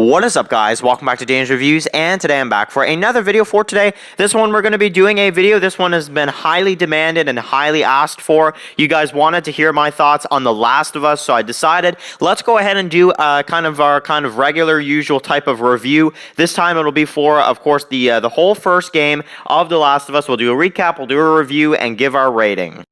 What is up, guys? Welcome back to Dan's Reviews, and today I'm back for another video for today. This one we're going to be doing a video. This one has been highly demanded and highly asked for. You guys wanted to hear my thoughts on The Last of Us, so I decided let's go ahead and do our regular, usual type of review. This time it'll be for, of course, the whole first game of The Last of Us. We'll do a recap, we'll do a review, and give our rating.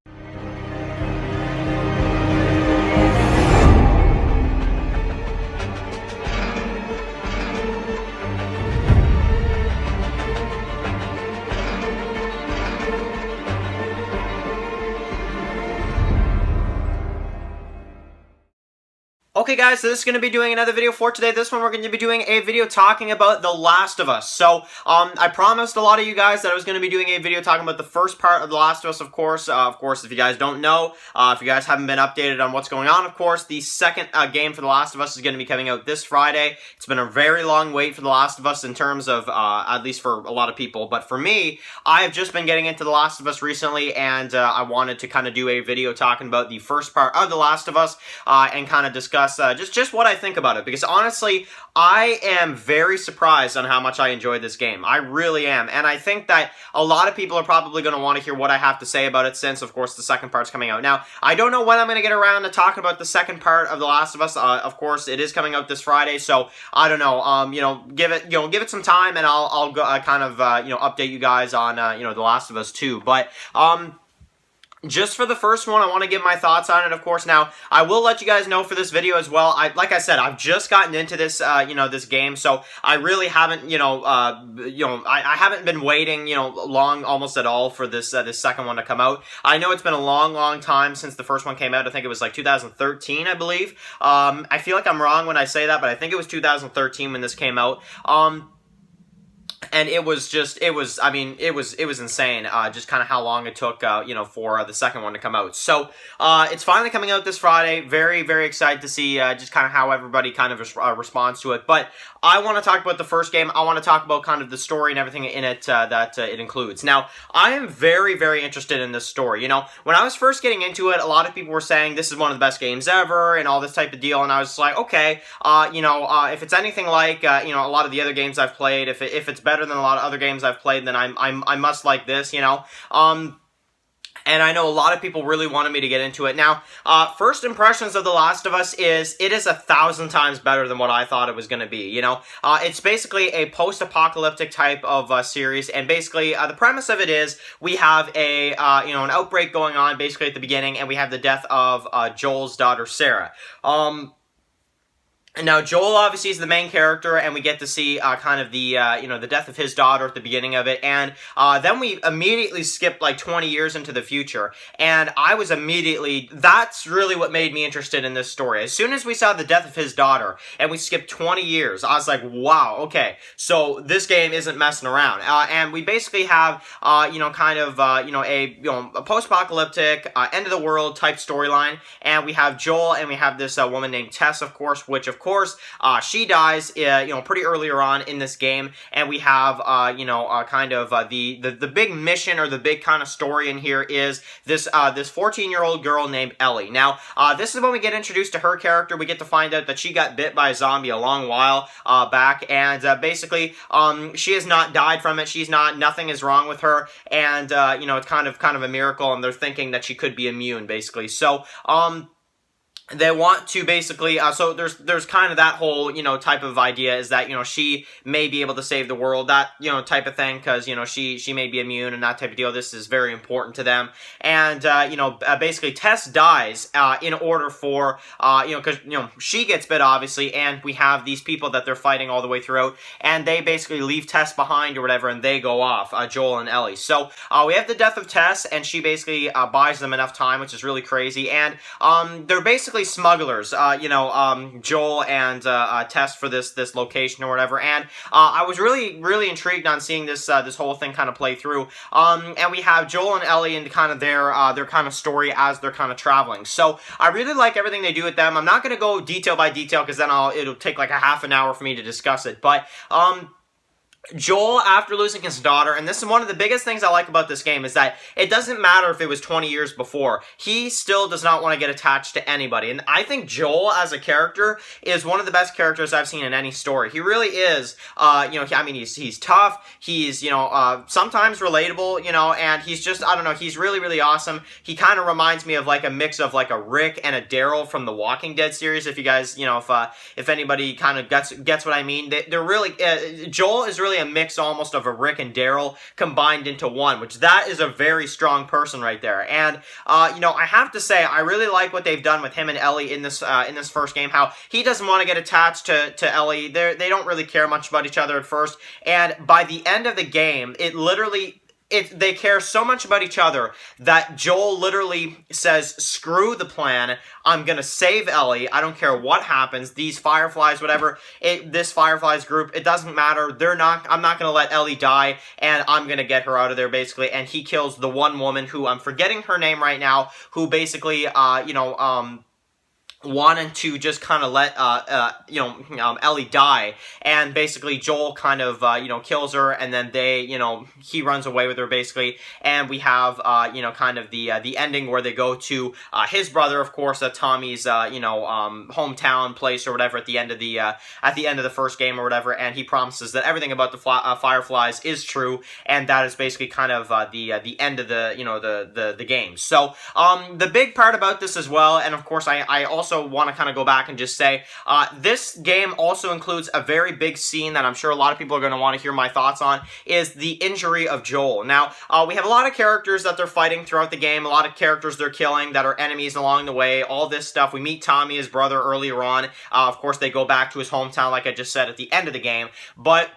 Okay guys, so this is going to be doing another video for today. This one we're going to be doing a video talking about The Last of Us. So, I promised a lot of you guys that I was going to be doing a video talking about the first part of The Last of Us, of course. If you guys don't know, if you guys haven't been updated on what's going on, of course, the second game for The Last of Us is going to be coming out this Friday. It's been a very long wait for The Last of Us in terms of, at least for a lot of people. But for me, I've just been getting into The Last of Us recently, and I wanted to kind of do a video talking about the first part of The Last of Us, and kind of discuss just what I think about it, because honestly, I am very surprised on how much I enjoyed this game. I really am, and I think that a lot of people are probably going to want to hear what I have to say about it since, of course, the second part's coming out. Now, I don't know when I'm going to get around to talking about the second part of The Last of Us. Of course, it is coming out this Friday, so I don't know. Give it some time, and I'll go update you guys on The Last of Us 2. But just for the first one, I want to give my thoughts on it, of course. Now, I will let you guys know for this video as well. Like I said, I've just gotten into this, this game, so I really haven't, I haven't been waiting, long almost at all for this second one to come out. I know it's been a long time since the first one came out. I think it was like 2013, I believe. I feel like I'm wrong when I say that, but I think it was 2013 when this came out. And it was insane, just kind of how long it took, for the second one to come out. So, it's finally coming out this Friday. Very, very excited to see, just kind of how everybody kind of responds to it. But I want to talk about the first game. I want to talk about kind of the story and everything in it, that it includes. Now, I am very, very interested in this story. When I was first getting into it, a lot of people were saying this is one of the best games ever and all this type of deal. And I was like, okay, if it's anything like, a lot of the other games I've played, if it's better than a lot of other games I've played, then I must like this, and I know a lot of people really wanted me to get into it. Now, first impressions of The Last of Us is, it is 1,000 times better than what I thought it was going to be, It's basically a post-apocalyptic type of series, and basically, the premise of it is, we have an outbreak going on, basically at the beginning, and we have the death of Joel's daughter, Sarah. Now, Joel obviously is the main character, and we get to see kind of the, the death of his daughter at the beginning of it, and then we immediately skip like 20 years into the future, and that's really what made me interested in this story. As soon as we saw the death of his daughter, and we skipped 20 years, I was like, wow, okay, so this game isn't messing around, and we basically have, a post-apocalyptic, end-of-the-world type storyline, and we have Joel, and we have this woman named Tess, of course, which, of course, she dies, pretty earlier on in this game, and we have, the big mission, or the big kind of story in here is this 14-year-old girl named Ellie. Now, this is when we get introduced to her character. We get to find out that she got bit by a zombie a long while, back, and, basically, she has not died from it. Nothing is wrong with her, and, it's kind of a miracle, and they're thinking that she could be immune, basically. So, they want to basically, so there's kind of that whole, type of idea is that, she may be able to save the world, that, type of thing, because, she may be immune and that type of deal. This is very important to them. And, basically Tess dies, in order for, because, she gets bit, obviously, and we have these people that they're fighting all the way throughout, and they basically leave Tess behind or whatever, and they go off, Joel and Ellie. So, we have the death of Tess, and she basically, buys them enough time, which is really crazy, and, they're basically smugglers, Joel and Tess for this location or whatever, and I was really intrigued on seeing this whole thing kind of play through. And we have Joel and Ellie and kind of their kind of story as they're kind of traveling. So I really like everything they do with them. I'm not going to go detail by detail because then it'll take like a half an hour for me to discuss it, but Joel, after losing his daughter, and this is one of the biggest things I like about this game, is that it doesn't matter if it was 20 years before, he still does not want to get attached to anybody. And I think Joel, as a character, is one of the best characters I've seen in any story. He really is, he's tough, he's, sometimes relatable, and he's just, I don't know, he's really, really awesome. He kind of reminds me of, like, a mix of, like, a Rick and a Daryl from the Walking Dead series, if you guys, if anybody kind of gets what I mean. They're really, Joel is really a mix almost of a Rick and Daryl combined into one, which that is a very strong person right there. And I have to say, I really like what they've done with him and Ellie in this first game. How he doesn't want to get attached to Ellie. They don't really care much about each other at first, and by the end of the game, they care so much about each other that Joel literally says, screw the plan, I'm gonna save Ellie, I don't care what happens, these Fireflies, whatever, this Fireflies group, it doesn't matter, I'm not gonna let Ellie die, and I'm gonna get her out of there, basically. And he kills the one woman who, I'm forgetting her name right now, who basically, wanted to just kind of let, Ellie die, and basically Joel kind of, kills her, and then he runs away with her, basically, and we have, kind of the ending where they go to, his brother, of course, Tommy's, hometown place or whatever at the end of the first game or whatever, and he promises that everything about the Fireflies is true, and that is basically kind of, the end of the game. So, the big part about this as well, and of course I also want to kind of go back and just say, this game also includes a very big scene that I'm sure a lot of people are going to want to hear my thoughts on, is the injury of Joel. Now, we have a lot of characters that they're fighting throughout the game, a lot of characters they're killing that are enemies along the way, all this stuff. We meet Tommy, his brother, earlier on. Of course, they go back to his hometown, like I just said, at the end of the game, but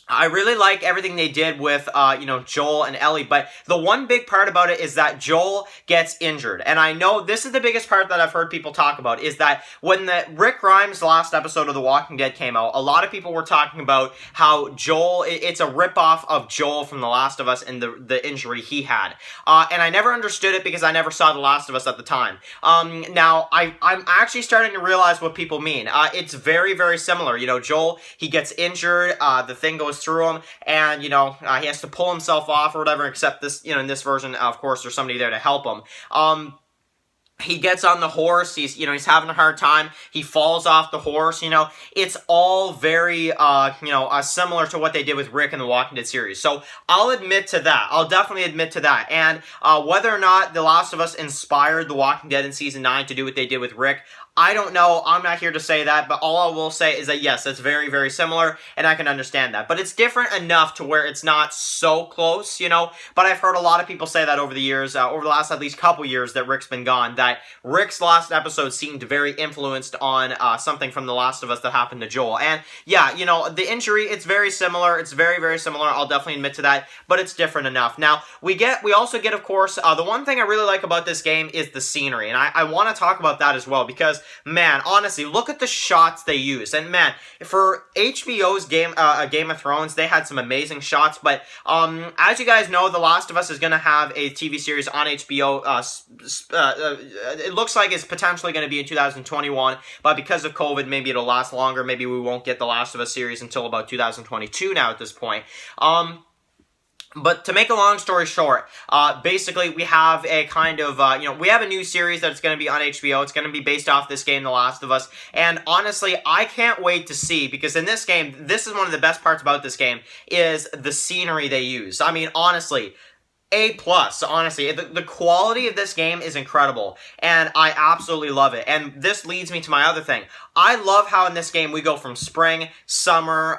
I really like everything they did with, Joel and Ellie, but the one big part about it is that Joel gets injured. And I know this is the biggest part that I've heard people talk about, is that when the Rick Grimes last episode of The Walking Dead came out, a lot of people were talking about how Joel, it's a ripoff of Joel from The Last of Us and the injury he had. And I never understood it because I never saw The Last of Us at the time. Now, I'm actually starting to realize what people mean. It's very, very similar. Joel, he gets injured, the thing goes through him, and he has to pull himself off or whatever, except this, in this version, of course, there's somebody there to help him. He gets on the horse, he's having a hard time, he falls off the horse, it's all very, similar to what they did with Rick in the Walking Dead series. So, I'll admit to that. I'll definitely admit to that. And, whether or not The Last of Us inspired The Walking Dead in Season 9 to do what they did with Rick, I don't know, I'm not here to say that, but all I will say is that yes, it's very, very similar, and I can understand that. But it's different enough to where it's not so close, but I've heard a lot of people say that over the years, over the last at least couple years that Rick's been gone, that Rick's last episode seemed very influenced on something from The Last of Us that happened to Joel. And yeah, the injury, it's very similar, it's very, very similar, I'll definitely admit to that, but it's different enough. Now, we also get, of course, the one thing I really like about this game is the scenery, and I want to talk about that as well, because man, honestly, look at the shots they use. And man, for HBO's Game of Thrones, they had some amazing shots. But as you guys know, The Last of Us is going to have a TV series on HBO. It looks like it's potentially going to be in 2021. But because of COVID, maybe it'll last longer. Maybe we won't get The Last of Us series until about 2022 now at this point. But to make a long story short, basically we have a kind of, we have a new series that's going to be on HBO. It's going to be based off this game, The Last of Us. And honestly, I can't wait to see, because in this game, this is one of the best parts about this game, is the scenery they use. I mean, honestly, A+, honestly. The quality of this game is incredible, and I absolutely love it. And this leads me to my other thing. I love how in this game we go from spring, summer,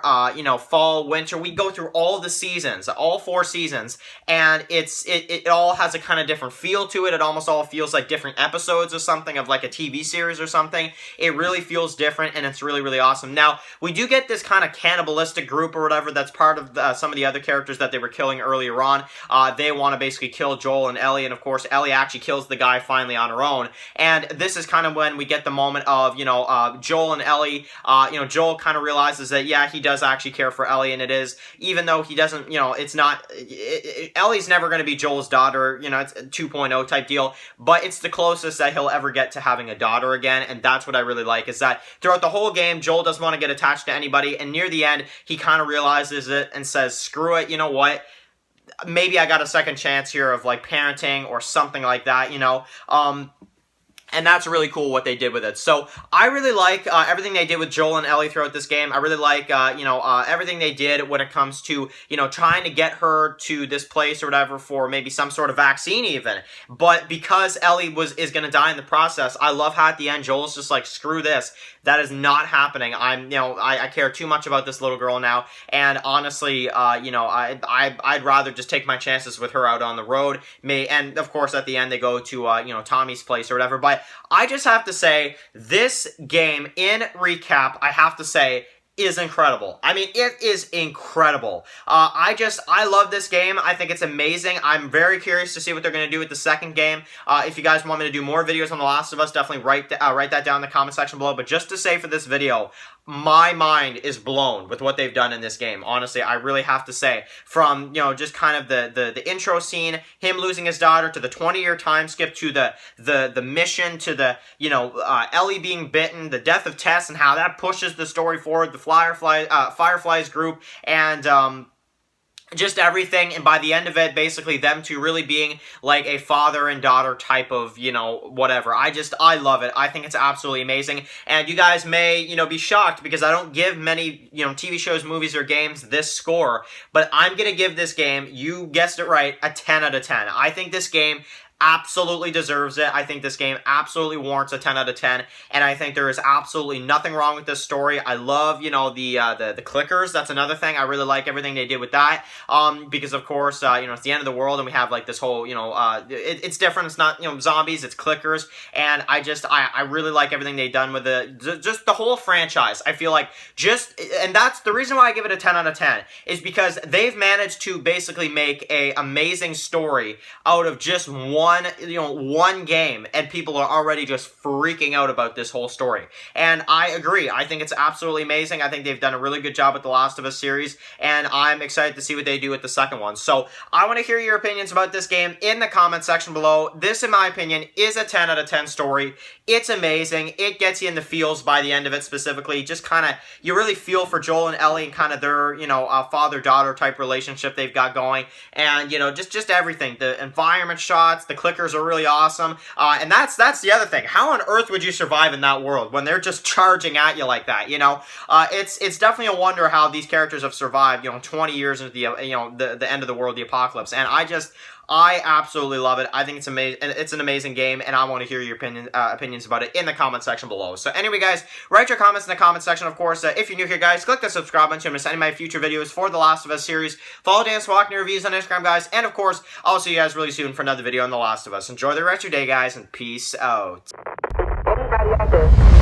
fall, winter. We go through all the seasons, all 4 seasons, and it all has a kind of different feel to it. It almost all feels like different episodes or something of like a TV series or something. It really feels different, and it's really, really awesome. Now, we do get this kind of cannibalistic group or whatever that's part of some of the other characters that they were killing earlier on. They want to basically kill Joel and Ellie, and of course Ellie actually kills the guy finally on her own. And this is kind of when we get the moment of, Joel and Ellie. Joel kind of realizes that, yeah, he does actually care for Ellie, and it is, even though he doesn't, it's not, Ellie's never going to be Joel's daughter, it's a 2.0 type deal, but it's the closest that he'll ever get to having a daughter again, and that's what I really like, is that throughout the whole game, Joel doesn't want to get attached to anybody, and near the end, he kind of realizes it and says, screw it, you know what? Maybe I got a second chance here of, like, parenting or something like that, and that's really cool what they did with it. So I really like everything they did with Joel and Ellie throughout this game. I really like, everything they did when it comes to, trying to get her to this place or whatever for maybe some sort of vaccine even. But because Ellie is going to die in the process, I love how at the end Joel's just like, screw this. That is not happening. I care too much about this little girl now. And honestly, I'd rather just take my chances with her out on the road. And of course, at the end, they go to, Tommy's place or whatever. But I just have to say, this game, in recap, I have to say, is incredible. I mean, it is incredible. I love this game. I think it's amazing. I'm very curious to see what they're going to do with the second game. If you guys want me to do more videos on The Last of Us, definitely write that down in the comment section below. But just to say for this video, my mind is blown with what they've done in this game. Honestly, I really have to say, from, just kind of the intro scene, him losing his daughter, to the 20-year time skip, to the mission, to the, Ellie being bitten, the death of Tess, and how that pushes the story forward, the Fireflies group, and, just everything, and by the end of it, basically them two really being like a father and daughter type of, whatever. I love it. I think it's absolutely amazing, and you guys may, be shocked because I don't give many, TV shows, movies, or games this score, but I'm gonna give this game, you guessed it right, a 10 out of 10. I think this game absolutely deserves it. I think this game absolutely warrants a 10 out of 10, and I think there is absolutely nothing wrong with this story. I love, the clickers. That's another thing. I really like everything they did with that, because of course, it's the end of the world, and we have like this whole, it's different. It's not, zombies, it's clickers, and I really like everything they've done with just the whole franchise. I feel like and that's the reason why I give it a 10 out of 10, is because they've managed to basically make a amazing story out of just one game, and people are already just freaking out about this whole story. And I agree. I think it's absolutely amazing. I think they've done a really good job with the Last of Us series, and I'm excited to see what they do with the second one. So I want to hear your opinions about this game in the comment section below. This, in my opinion, is a 10 out of 10 story. It's amazing. It gets you in the feels by the end of it, specifically. Just kind of, you really feel for Joel and Ellie and kind of their, father-daughter type relationship they've got going. And, just everything. The environment shots, the clickers are really awesome, and that's the other thing. How on earth would you survive in that world when they're just charging at you like that? It's definitely a wonder how these characters have survived, 20 years into the end of the world, the apocalypse. And I absolutely love it. I think it's amazing. It's an amazing game, and I want to hear your opinions about it in the comment section below. So anyway, guys, write your comments in the comment section. Of course, if you're new here, guys, click the subscribe button to miss any of my future videos for The Last of Us series. Follow Dan Swalkney Reviews on Instagram, guys, and of course, I'll see you guys really soon for another video on The Last of Us. Enjoy the rest of your day, guys, and peace out. Anybody out there?